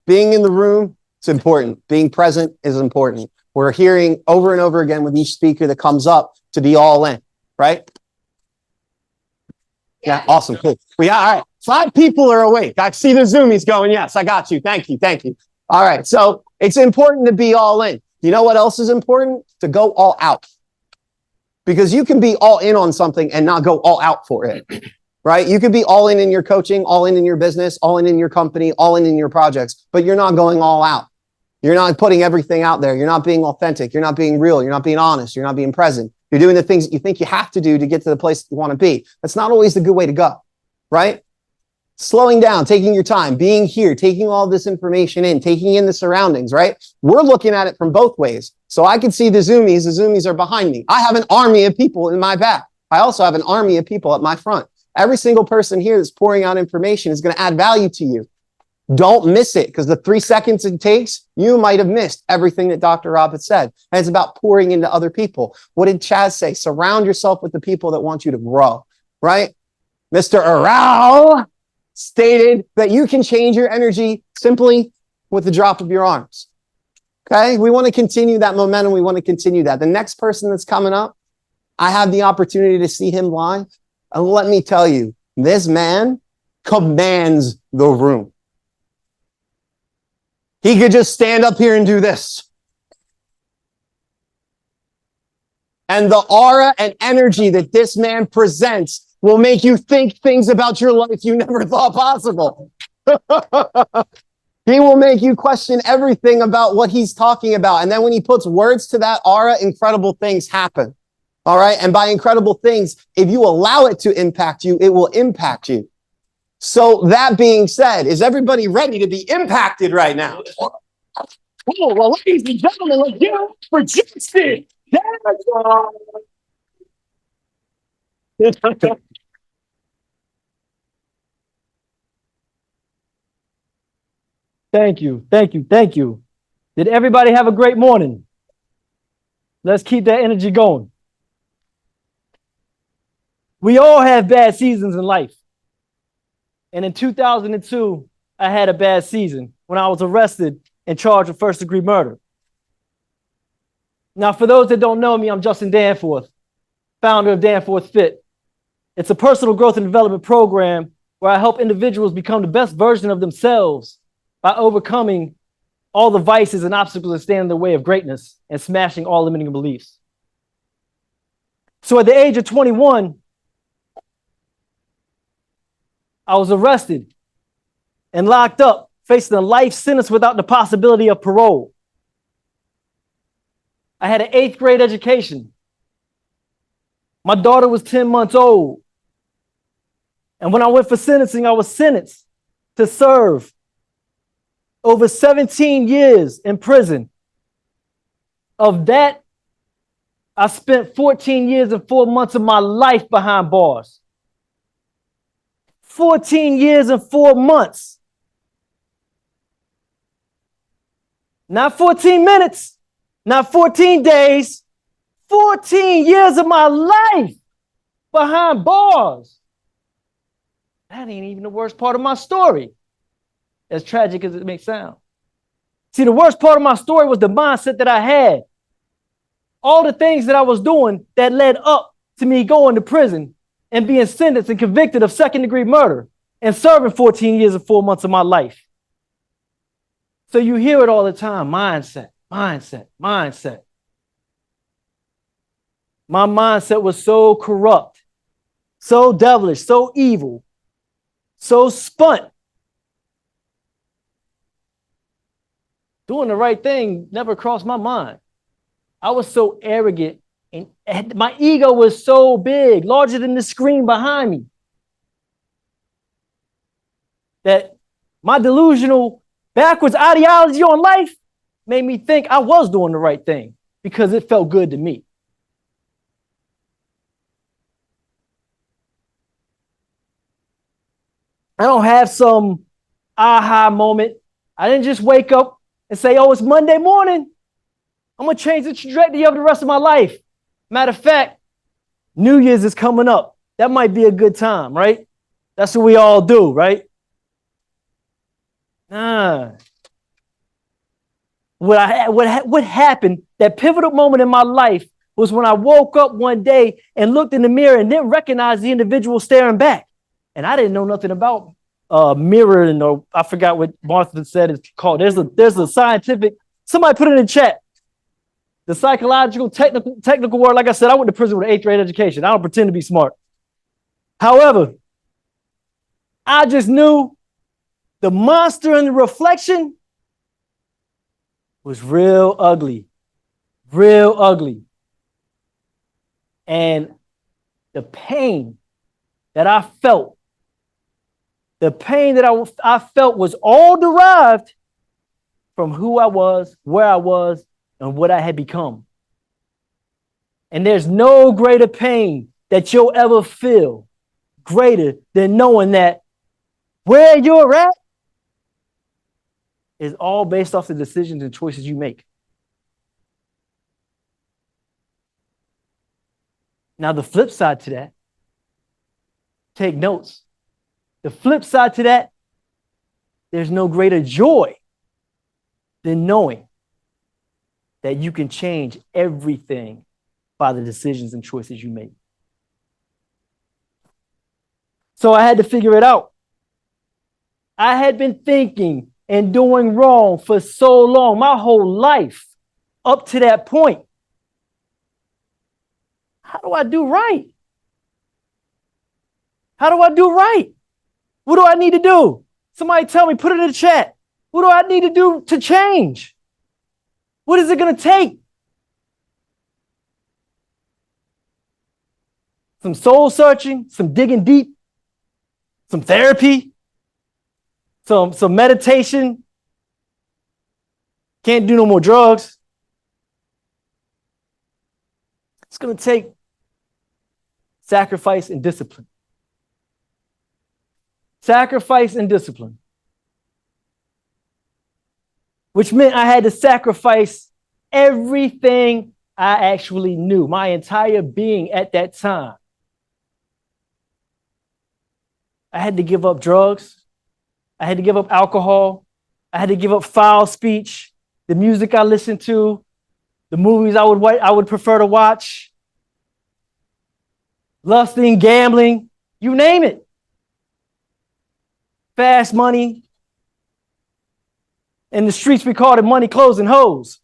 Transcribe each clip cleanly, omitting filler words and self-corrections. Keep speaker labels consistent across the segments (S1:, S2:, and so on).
S1: Being in the room, it's important. Being present is important. We're hearing over and over again with each speaker that comes up to be all in, right? Yeah, awesome, cool. All right. 5 people are awake. I see the Zoomies going, yes, I got you. Thank you. All right, so it's important to be all in. You know what else is important? To go all out. Because you can be all in on something and not go all out for it, right? You could be all in your coaching, all in your business, all in your company, all in your projects, but you're not going all out. You're not putting everything out there. You're not being authentic. You're not being real. You're not being honest. You're not being present. You're doing the things that you think you have to do to get to the place you want to be. That's not always the good way to go, right? Slowing down, taking your time, being here, taking all this information in, taking in the surroundings, right? We're looking at it from both ways. So I can see the Zoomies. The Zoomies are behind me. I have an army of people in my back. I also have an army of people at my front. Every single person here that's pouring out information is going to add value to you. Don't miss it, because the 3 seconds it takes, you might have missed everything that Dr. Rob said. And it's about pouring into other people. What did Chaz say? Surround yourself with the people that want you to grow, right? Mr. Arau stated that you can change your energy simply with the drop of your arms. Okay? We want to continue that momentum. We want to continue that. The next person that's coming up, I have the opportunity to see him live. And let me tell you, this man commands the room. He could just stand up here and do this. And the aura and energy that this man presents will make you think things about your life you never thought possible. He will make you question everything about what he's talking about. And then when he puts words to that aura, incredible things happen. All right. And by incredible things, if you allow it to impact you, it will impact you. So that being said, is everybody ready to be impacted right now? Oh, well, ladies and gentlemen, let's give it up for Justin.
S2: Thank you. Did everybody have a great morning? Let's keep that energy going. We all have bad seasons in life. And in 2002, I had a bad season when I was arrested and charged with first-degree murder. Now, for those that don't know me, I'm Justin Danforth, founder of Danforth Fit. It's a personal growth and development program where I help individuals become the best version of themselves by overcoming all the vices and obstacles that stand in the way of greatness and smashing all limiting beliefs. So at the age of 21, I was arrested and locked up, facing a life sentence without the possibility of parole. I had an 8th grade education. My daughter was 10 months old. And when I went for sentencing, I was sentenced to serve over 17 years in prison. Of that, I spent 14 years and 4 months of my life behind bars. 14 years and 4 months. Not 14 minutes, not 14 days, 14 years of my life behind bars. That ain't even the worst part of my story, as tragic as it may sound. See, the worst part of my story was the mindset that I had. All the things that I was doing that led up to me going to prison and being sentenced and convicted of second-degree murder and serving 14 years and 4 months of my life. So you hear it all the time, mindset. My mindset was so corrupt, so devilish, so evil, so spun. Doing the right thing never crossed my mind. I was so arrogant, and my ego was so big, larger than the screen behind me, that my delusional, backwards ideology on life made me think I was doing the right thing because it felt good to me. I don't have some aha moment. I didn't just wake up and say, oh, it's Monday morning. I'm going to change the trajectory of the rest of my life. Matter of fact, New Year's is coming up. That might be a good time, right? That's what we all do, right? Nah. what happened, that pivotal moment in my life was when I woke up one day and looked in the mirror and didn't recognize the individual staring back. And I didn't know nothing about mirroring, or I forgot what Martha said it's called. There's a scientific, somebody put it in the chat. The psychological, technical word, like I said, I went to prison with an 8th grade education. I don't pretend to be smart. However, I just knew the monster in the reflection was real ugly, real ugly. And the pain that I felt, I felt was all derived from who I was, where I was, and what I had become. And there's no greater pain that you'll ever feel greater than knowing that where you're at is all based off the decisions and choices you make. Now, the flip side to that, take notes. The flip side to that, there's no greater joy than knowing that you can change everything by the decisions and choices you make. So I had to figure it out. I had been thinking and doing wrong for so long, my whole life up to that point. How do I do right? How do I do right? What do I need to do? Somebody tell me, put it in the chat. What do I need to do to change? What is it going to take? Some soul searching, some digging deep, some therapy, some meditation. Can't do no more drugs. It's going to take sacrifice and discipline. Sacrifice and discipline. Which meant I had to sacrifice everything I actually knew, my entire being at that time. I had to give up drugs. I had to give up alcohol. I had to give up foul speech, the music I listened to, the movies I would prefer to watch, lusting, gambling, you name it. Fast money. In the streets, we call it money, clothes, and hoes.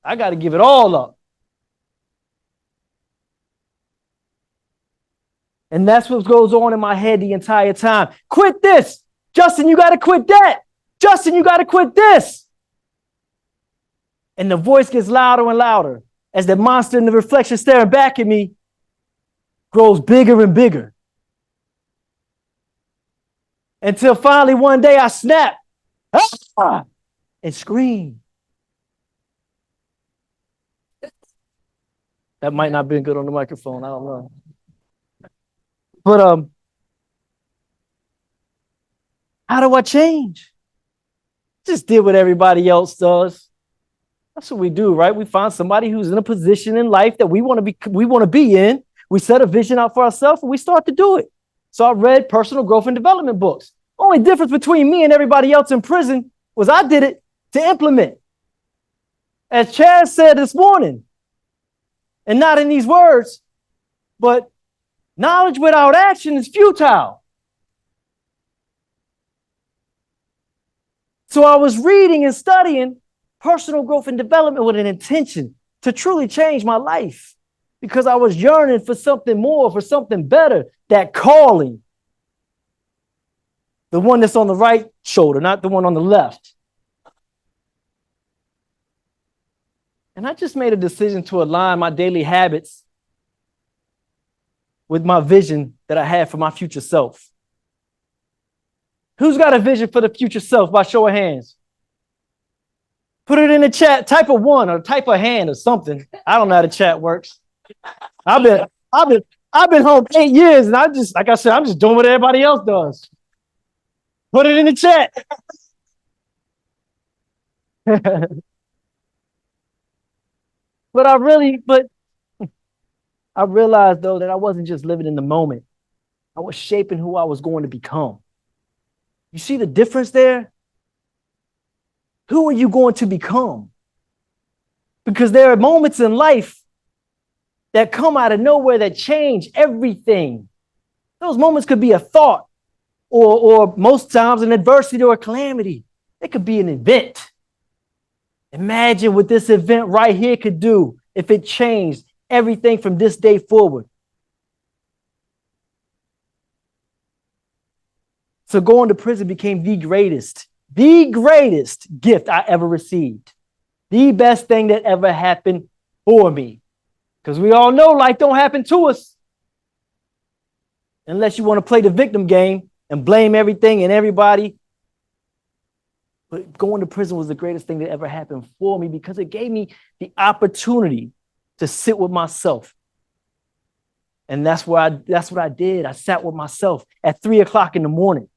S2: I got to give it all up. And that's what goes on in my head the entire time. Quit this. Justin, you got to quit that. Justin, you got to quit this. And the voice gets louder and louder as the monster in the reflection staring back at me grows bigger and bigger. Until finally one day I snap and scream. That might not have been good on the microphone. I don't know. But how do I change? Just did what everybody else does. That's what we do, right? We find somebody who's in a position in life that we want to be in. We set a vision out for ourselves and we start to do it. So I read personal growth and development books. Only difference between me and everybody else in prison was I did it to implement. As Chad said this morning, and not in these words, but knowledge without action is futile. So I was reading and studying personal growth and development with an intention to truly change my life because I was yearning for something more, for something better, that calling. The one that's on the right shoulder, not the one on the left. And I just made a decision to align my daily habits with my vision that I had for my future self. Who's got a vision for the future self by show of hands? Put it in the chat, type a 1 or type a hand or something. I don't know how the chat works. I've been home 8 years and I'm just doing what everybody else does. Put it in the chat. But I realized though that I wasn't just living in the moment. I was shaping who I was going to become. You see the difference there? Who are you going to become? Because there are moments in life that come out of nowhere that change everything. Those moments could be a thought or most times an adversity or a calamity. It could be an event. Imagine what this event right here could do if it changed everything from this day forward. So going to prison became the greatest gift I ever received. The best thing that ever happened for me. Because we all know life don't happen to us. Unless you want to play the victim game and blame everything and everybody. But going to prison was the greatest thing that ever happened for me because it gave me the opportunity to sit with myself. And that's what I did. I sat with myself at 3:00 in the morning,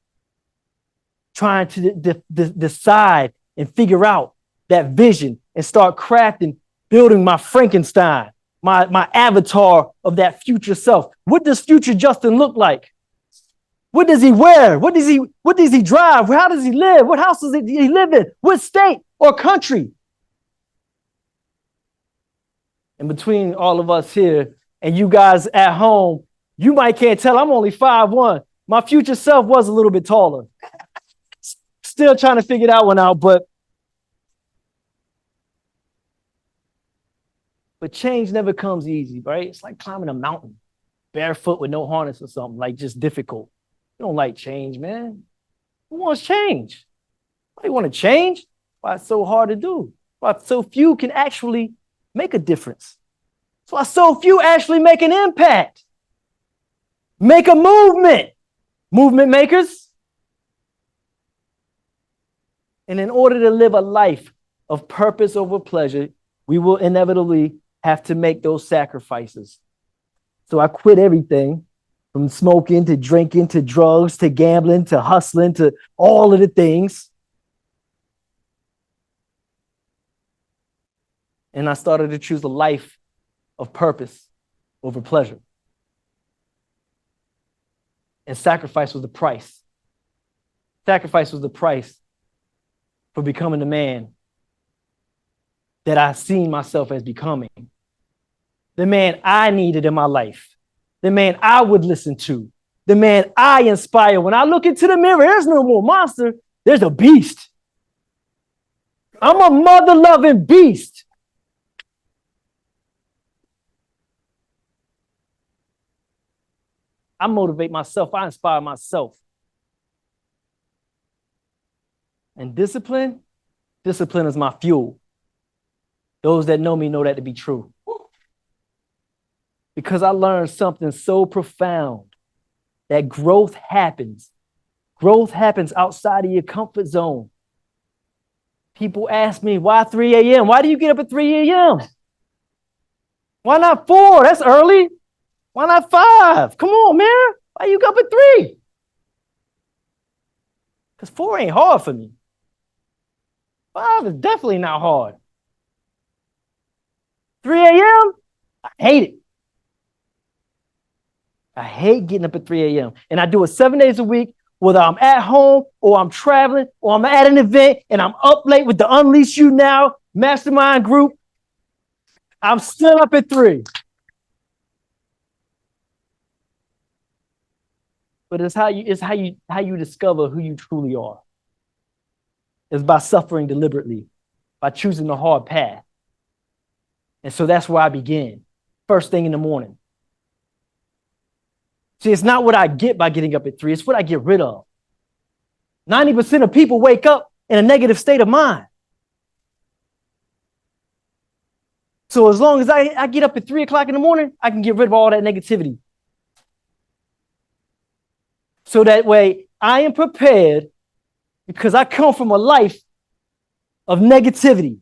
S2: trying to decide and figure out that vision and start crafting, building my Frankenstein, my avatar of that future self. What does future Justin look like? What does he wear? What does he drive? How does he live? What house does he live in? What state or country? And between all of us here and you guys at home, you might can't tell I'm only 5'1". My future self was a little bit taller. Still trying to figure that one out, but change never comes easy, right? It's like climbing a mountain, barefoot with no harness or something, like just difficult. You don't like change, man. Who wants change? Why want to change? Why it's so hard to do? Why so few can actually make a difference? That's why so few actually make an impact. Make a movement. Movement makers. And in order to live a life of purpose over pleasure, we will inevitably have to make those sacrifices. So I quit everything from smoking to drinking to drugs to gambling to hustling to all of the things. And I started to choose a life of purpose over pleasure. And sacrifice was the price. Sacrifice was the price for becoming the man that I seen myself as becoming. The man I needed in my life. The man I would listen to. The man I inspire. When I look into the mirror, there's no more monster. There's a beast. I'm a mother-loving beast. I motivate myself. I inspire myself. And discipline is my fuel. Those that know me know that to be true. Because I learned something so profound that growth happens. Growth happens outside of your comfort zone. People ask me, why 3 a.m.? Why do you get up at 3 a.m.? Why not 4? That's early. Why not 5? Come on, man. Why you up at 3? Because 4 ain't hard for me. 5 is definitely not hard. 3 a.m.? I hate it. I hate getting up at 3 a.m. And I do it 7 days a week, whether I'm at home or I'm traveling or I'm at an event and I'm up late with the UnLeashU Now mastermind group. I'm still up at 3. But it's how you discover who you truly are. It's by suffering deliberately, by choosing the hard path. And so that's where I begin, first thing in the morning. See, it's not what I get by getting up at 3, it's what I get rid of. 90% of people wake up in a negative state of mind. So as long as I get up at 3:00 in the morning, I can get rid of all that negativity. So that way I am prepared because I come from a life of negativity,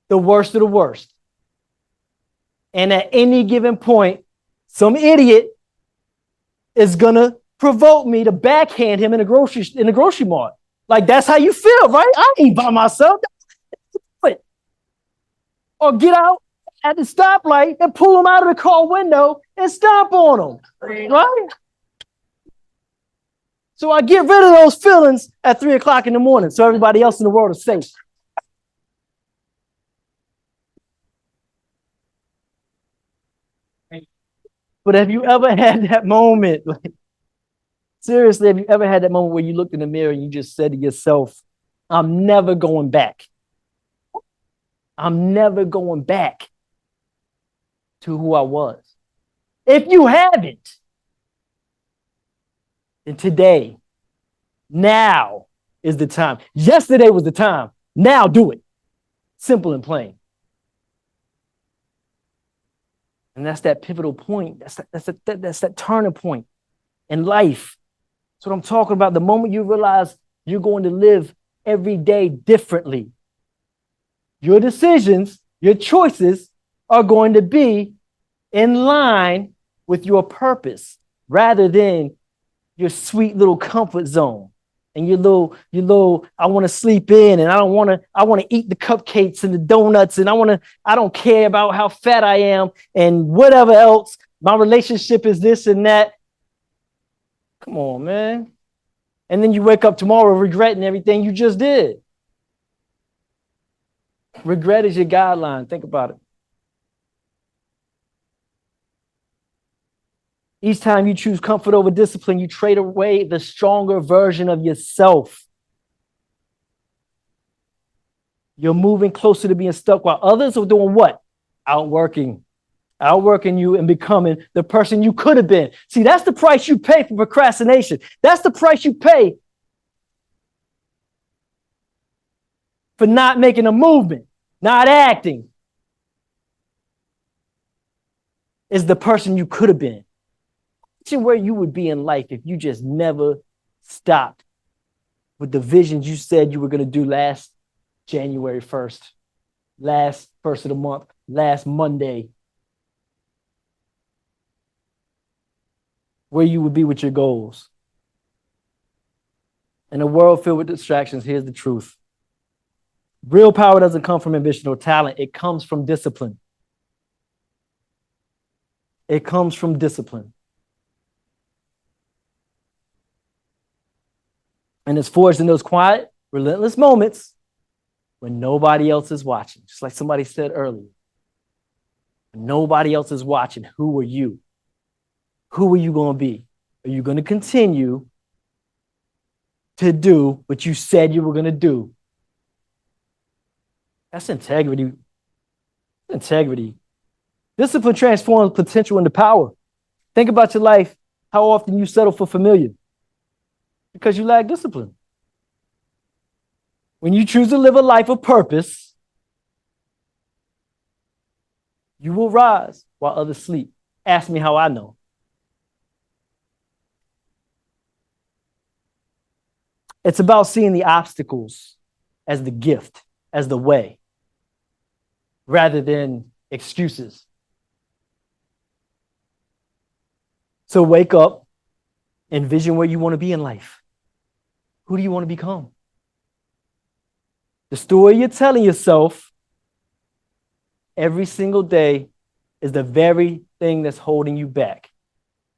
S2: the worst of the worst. And at any given point, some idiot is going to provoke me to backhand him in the grocery mart. Like, that's how you feel, right? I ain't by myself. Or get out at the stoplight and pull him out of the car window and stomp on him, right? So I get rid of those feelings at 3 o'clock in the morning so everybody else in the world is safe. But have you ever had that moment? Like, seriously, have you ever had that moment where you looked in the mirror and you just said to yourself, I'm never going back. I'm never going back to who I was. If you haven't, then today, now is the time. Yesterday was the time. Now do it. Simple and plain. And that's that pivotal point. That's that turning point in life. That's what I'm talking about. The moment you realize you're going to live every day differently, your decisions, your choices are going to be in line with your purpose rather than your sweet little comfort zone and your little, I want to sleep in and I want to eat the cupcakes and the donuts and I don't care about how fat I am and whatever else. My relationship is this and that. Come on, man. And then you wake up tomorrow regretting everything you just did. Regret is your guideline. Think about it. Each time you choose comfort over discipline, you trade away the stronger version of yourself. You're moving closer to being stuck while others are doing what? Outworking you and becoming the person you could have been. See, that's the price you pay for procrastination. That's the price you pay for not making a movement, not acting. Is the person you could have been. Imagine where you would be in life if you just never stopped with the visions you said you were going to do last January 1st, last first of the month, last Monday. Where you would be with your goals. In a world filled with distractions, here's the truth. Real power doesn't come from ambition or talent. It comes from discipline. It comes from discipline. And it's forged in those quiet, relentless moments when nobody else is watching. Just like somebody said earlier. When nobody else is watching. Who are you? Who are you going to be? Are you going to continue to do what you said you were going to do? That's integrity. Integrity. Discipline transforms potential into power. Think about your life, how often you settle for familiar. Because you lack discipline. When you choose to live a life of purpose, you will rise while others sleep. Ask me how I know. It's about seeing the obstacles as the gift, as the way, rather than excuses. So wake up, envision where you want to be in life. Who do you want to become? The story you're telling yourself every single day is the very thing that's holding you back.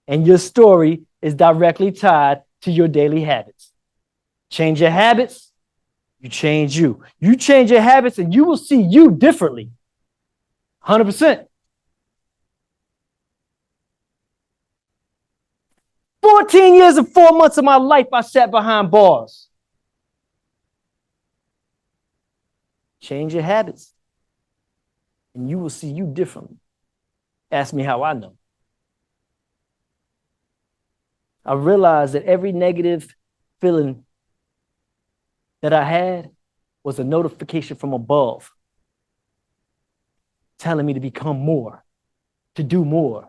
S2: And your story is directly tied to your daily habits. Change your habits, you change you. You change your habits and you will see you differently. 100%. 14 years and 4 months of my life, I sat behind bars. Change your habits, and you will see you differently. Ask me how I know. I realized that every negative feeling that I had was a notification from above telling me to become more, to do more,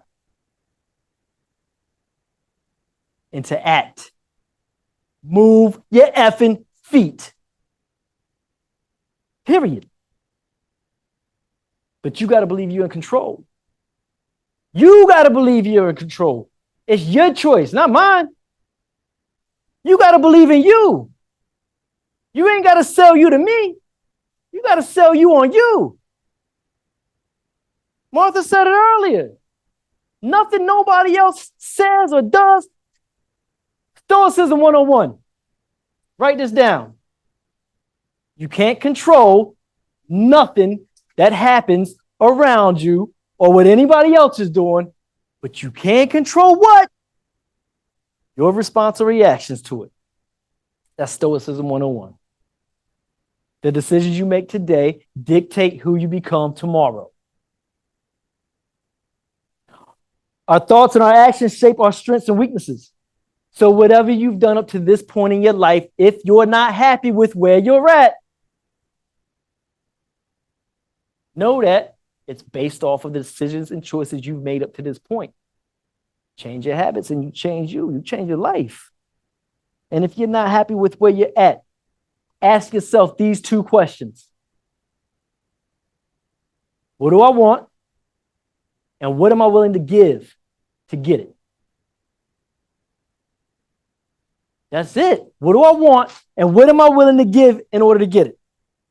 S2: and to act. Move your effing feet. Period. But you got to believe you're in control. You got to believe you're in control. It's your choice, not mine. You got to believe in you. You ain't got to sell you to me. You got to sell you on you. Martha said it earlier. Nothing nobody else says or does Stoicism 101. Write this down. You can't control nothing that happens around you or what anybody else is doing, but you can control what? Your response or reactions to it. That's Stoicism 101. The decisions you make today dictate who you become tomorrow. Our thoughts and our actions shape our strengths and weaknesses. So whatever you've done up to this point in your life, if you're not happy with where you're at, know that it's based off of the decisions and choices you've made up to this point. Change your habits and you change you change your life. And if you're not happy with where you're at, ask yourself these two questions. What do I want? And what am I willing to give to get it? That's it. What do I want? And what am I willing to give in order to get it?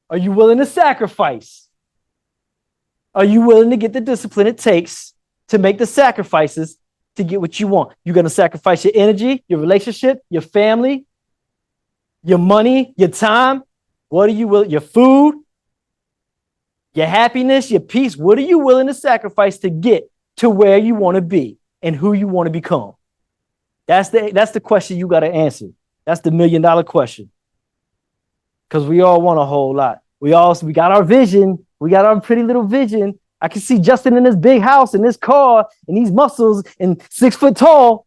S2: Are you willing to sacrifice? Are you willing to get the discipline it takes to make the sacrifices to get what you want? You're going to sacrifice your energy, your relationship, your family, your money, your time. What are you willing? Your food, your happiness, your peace. What are you willing to sacrifice to get to where you want to be and who you want to become? That's the question you got to answer. That's the $1 million question. Because we all want a whole lot. We got our vision. We got our pretty little vision. I can see Justin in this big house and this car and these muscles and 6 foot tall.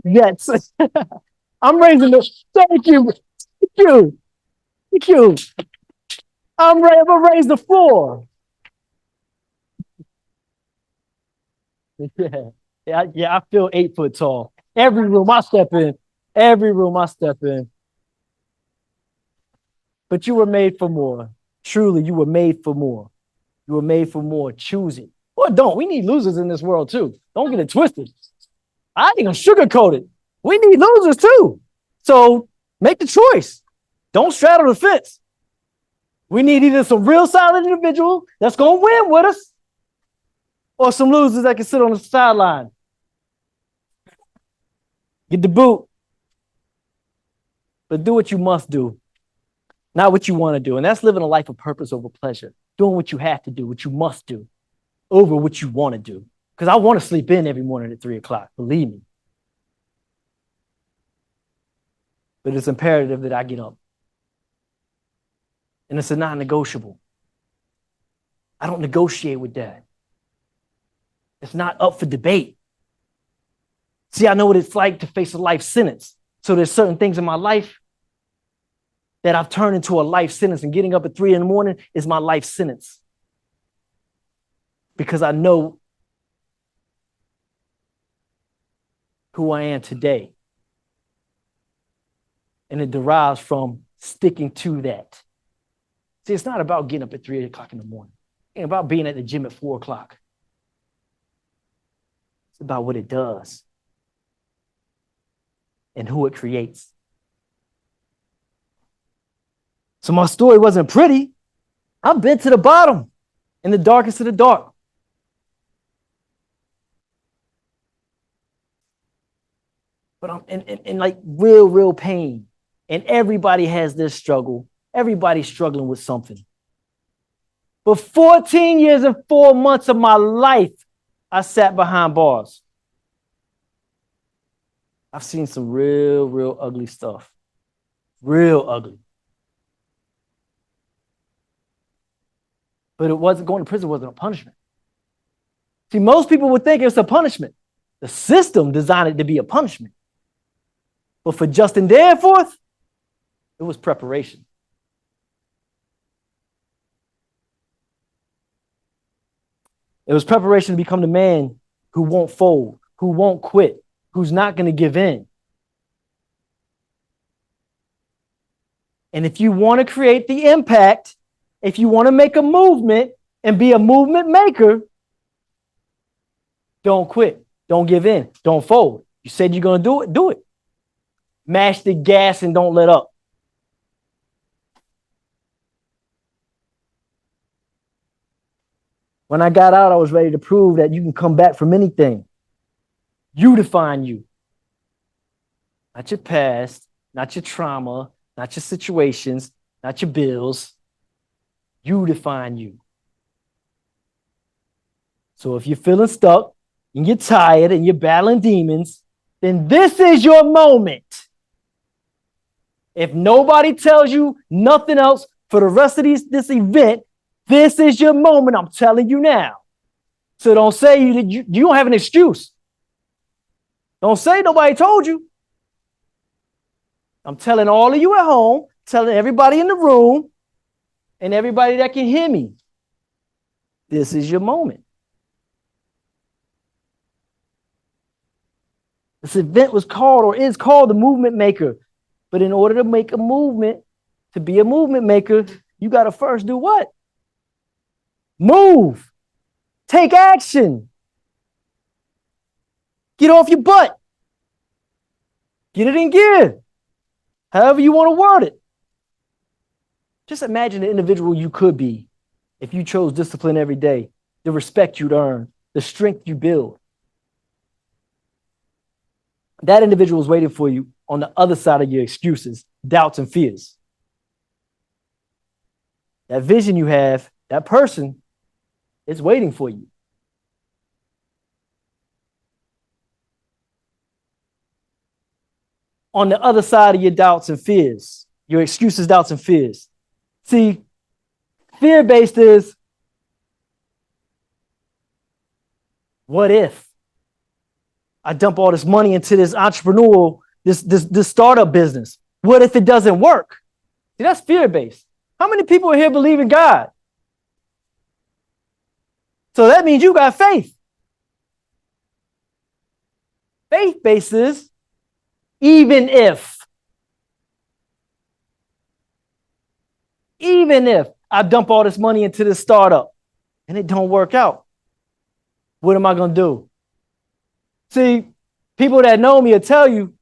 S2: Yes. I'm raising the thank you. Thank you. I'm gonna raise the floor. Yeah, I feel 8 foot tall. Every room I step in. But you were made for more. Truly, you were made for more. You were made for more. Choose it. Or don't. We need losers in this world too. Don't get it twisted. I ain't gonna sugarcoat it. We need losers too. So make the choice. Don't straddle the fence. We need either some real solid individual that's gonna win with us, or some losers that can sit on the sideline. Get the boot. But do what you must do, not what you want to do. And that's living a life of purpose over pleasure. Doing what you have to do, what you must do, over what you want to do. Because I want to sleep in every morning at 3 o'clock, believe me. But it's imperative that I get up. And it's a non-negotiable. I don't negotiate with that. It's not up for debate. See, I know what it's like to face a life sentence. So there's certain things in my life that I've turned into a life sentence, and getting up at 3 in the morning is my life sentence. Because I know who I am today. And it derives from sticking to that. See, it's not about getting up at 3 o'clock in the morning. It ain't about being at the gym at 4 o'clock. It's about what it does and who it creates. So my story wasn't pretty. I've been to the bottom, in the darkest of the dark. But I'm in like real pain. And everybody has this struggle. Everybody's struggling with something. But 14 years and 4 months of my life, I sat behind bars. I've seen some real ugly stuff. Real ugly. But going to prison wasn't a punishment. See, most people would think it's a punishment. The system designed it to be a punishment. But for Justin Danforth, it was preparation. It was preparation to become the man who won't fold, who won't quit, who's not going to give in. And if you want to create the impact, if you want to make a movement and be a movement maker, don't quit. Don't give in. Don't fold. You said you're going to do it. Do it. Mash the gas and don't let up. When I got out, I was ready to prove that you can come back from anything. You define you. Not your past, not your trauma, not your situations, not your bills. You define you. So if you're feeling stuck and you're tired and you're battling demons, then this is your moment. If nobody tells you nothing else for the rest of this event, this is your moment. I'm telling you now. So don't say you don't have an excuse. Don't say nobody told you. I'm telling all of you at home, telling everybody in the room, and everybody that can hear me. This is your moment. This event was called or is called the movement maker. But in order to make a movement, to be a movement maker, you got to first do what? Move. Take action. Get off your butt. Get it in gear. However you want to word it. Just imagine the individual you could be if you chose discipline every day, the respect you'd earn, the strength you build. That individual is waiting for you on the other side of your excuses, doubts, and fears. That vision you have, that person is waiting for you. On the other side of your doubts and fears, your excuses, doubts, and fears. See, fear-based is, what if I dump all this money into this entrepreneurial, this startup business? What if it doesn't work? See, that's fear-based. How many people here believe in God? So that means you got faith. Faith-based is, even if I dump all this money into this startup and it don't work out, what am I going to do? See, people that know me will tell you,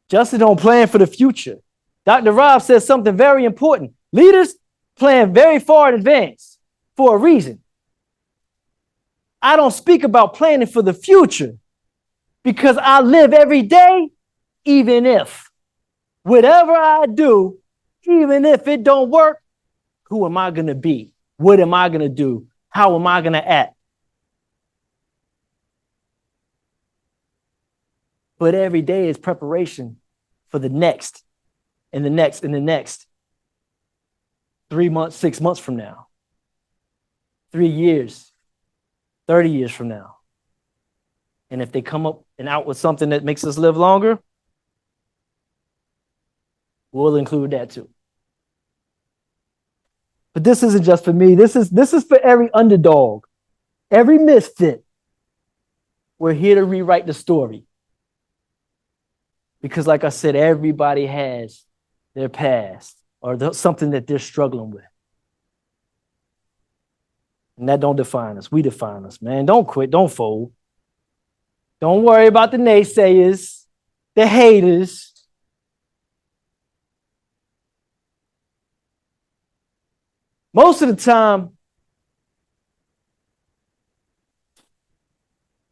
S2: Justin don't plan for the future. Dr. Rob says something very important. Leaders plan very far in advance for a reason. I don't speak about planning for the future because I live every day, even if. Whatever I do, even if it don't work, who am I going to be? What am I going to do? How am I going to act? But every day is preparation for the next and the next and the next. 3 months, 6 months from now. 3 years, 30 years from now. And if they come up and out with something that makes us live longer, we'll include that too. But this isn't just for me. This is for every underdog, every misfit. We're here to rewrite the story. Because like I said, everybody has their past or something that they're struggling with. And that don't define us. We define us, man. Don't quit. Don't fold. Don't worry about the naysayers, the haters. Most of the time,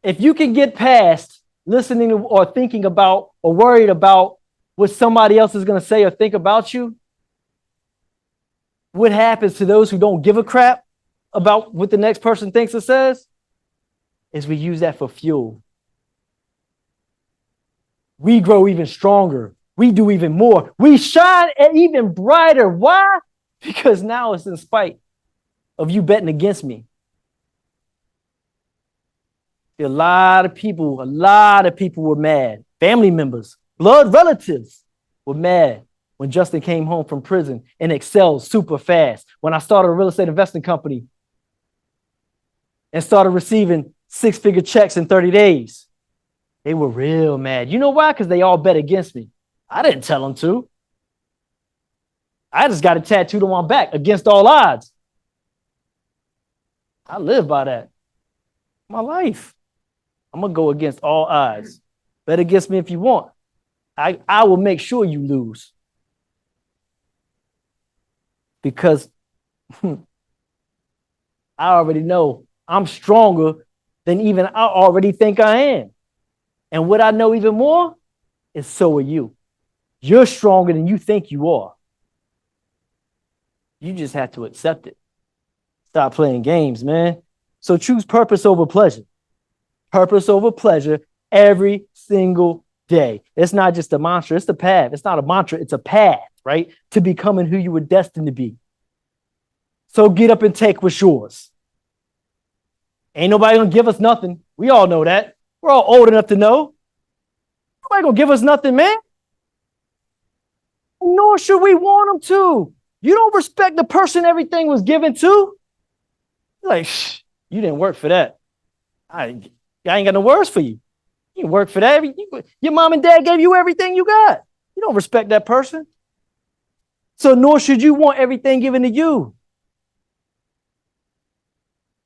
S2: if you can get past listening to or thinking about or worried about what somebody else is going to say or think about you, what happens to those who don't give a crap about what the next person thinks or says is we use that for fuel. We grow even stronger. We do even more. We shine even brighter. Why? Because now it's in spite of you betting against me. A lot of people were mad. Family members, blood relatives were mad when Justin came home from prison and excelled super fast. When I started a real estate investing company and started receiving 6-figure checks in 30 days. They were real mad. You know why? Because they all bet against me. I didn't tell them to. I just got it tattooed on my back against all odds. I live by that. My life. I'm going to go against all odds. Bet against me if you want. I will make sure you lose. Because I already know I'm stronger than even I already think I am. And what I know even more is so are you. You're stronger than you think you are. You just have to accept it. Stop playing games, man. So choose purpose over pleasure. Purpose over pleasure every single day. It's not just a mantra, it's the path. It's not a mantra, it's a path, right? To becoming who you were destined to be. So get up and take what's yours. Ain't nobody gonna give us nothing. We all know that. We're all old enough to know. Nobody gonna give us nothing, man. Nor should we want them to. You don't respect the person everything was given to. Like, you didn't work for that. I ain't got no words for you. You didn't work for that. Your mom and dad gave you everything you got. You don't respect that person. So nor should you want everything given to you.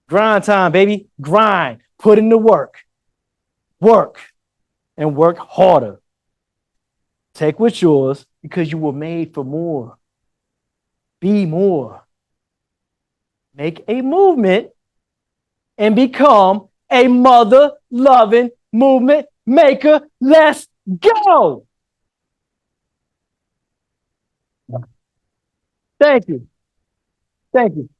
S2: Grind time, baby. Grind. Put in the work. Work. And work harder. Take what's yours because you were made for more. Be more. Make a movement and become a mother-loving movement maker. Let's go. Thank you. Thank you.